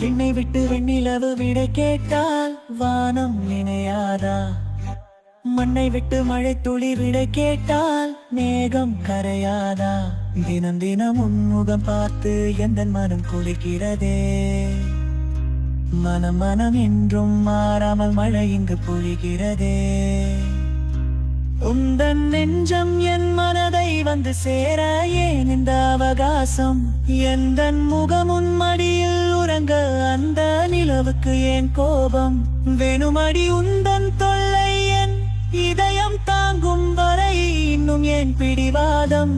விண்ணை விட்டு வெண்ணிலவு விடை கேட்டால் வானம் நினையாதா? மண்ணை விட்டு மழை துளி விடை கேட்டால் மேகம் கரையாதா? தினம் தினம் உன்முகம் பார்த்து எந்த மனம் குளிக்கிறதே. மனம் மனம் என்றும் மாறாமல் மழை இங்கு பொழிகிறதே. உந்தன் நெஞ்சம் என் மனதை வந்து சேர ஏன் இந்த அவகாசம்? எந்தன் முகம் உன் மடியில் உறங்க அந்த நிலவுக்கு ஏன் கோபம்? வேணுமடி உந்தன் தொல்லை என் இதயம் தாங்கும் வரை இன்னும் ஏன் பிடிவாதம்?